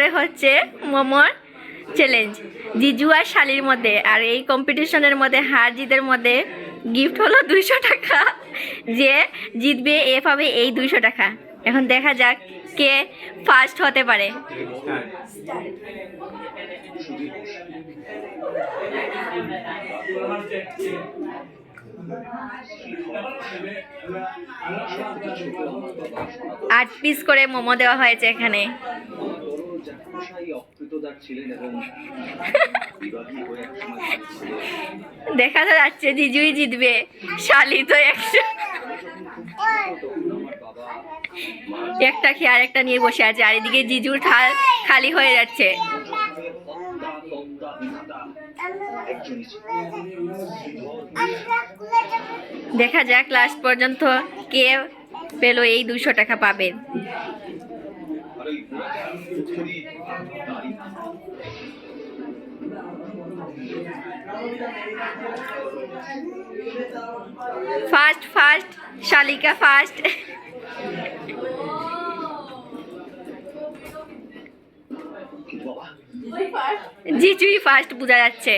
করে হচ্ছে মোমোর চ্যালেঞ্জ জিজু আর শালির মধ্যে। আর এই কম্পিটিশনের মধ্যে হার জিতের মধ্যে গিফট হলো 200 টাকা। যে জিতবে এ পাবে এই 200 টাকা। এখন দেখা যাক কে ফার্স্ট হতে পারে। আট পিস করে মোমো দেওয়া হয়েছে এখানে। দেখা তো যাচ্ছে জিজুই জিতবে, শালি তো একটা খেয়ে আর একটা নিয়ে বসে আছে। আর এদিকে জিজুর থাল খালি হয়ে যাচ্ছে। দেখা যাক লাস্ট পর্যন্ত কে পেলো এই 200 টাকা পাবে। ফার্স্ট ফার্স্ট শালিকা ফার্স্ট। জিজুই ফার্স্ট বোঝা যাচ্ছে।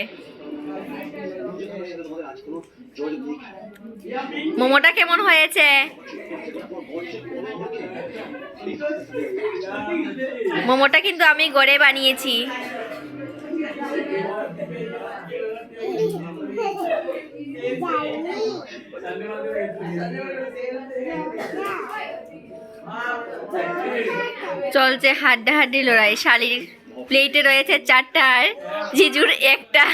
মোমোটা কেমন হয়েছে? মোমোটা কিন্তু আমি ঘরে বানিয়েছি। চলছে হাড্ডাহাড্ডি লড়াই। শালির প্লেটে রয়েছে 4টা আর জিজুর 1টা।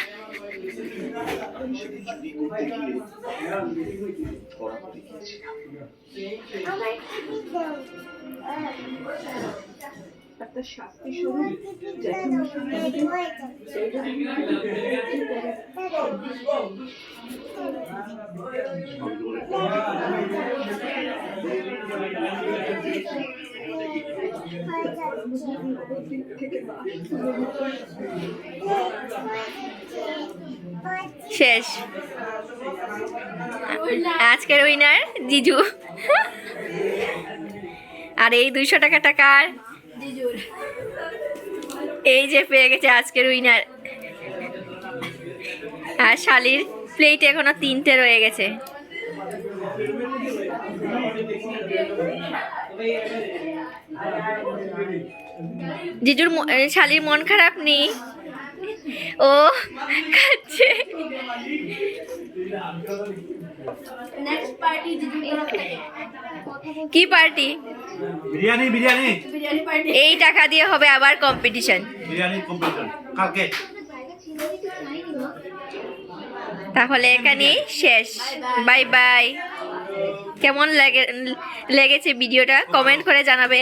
শেষ। আজকের উইনার জিজু। আর এই 200 টাকার জিজুর। এই যে পেয়ে গেছে আজকের উইনার। আর শালির প্লেট এখনো 3টে রয়ে গেছে। জিজুর শালির মন খারাপ নেই, ও খাচ্ছে। কি পার্টি? বিরিয়ানি বিরিয়ানি এই টাকা দিয়ে হবে আবার কম্পিটিশন। বিরিয়ানি কম্পিটিশন কালকে। তাহলে এখানেই শেষ। Bye bye. কেমন লেগেছে ভিডিওটা কমেন্ট করে জানাবে।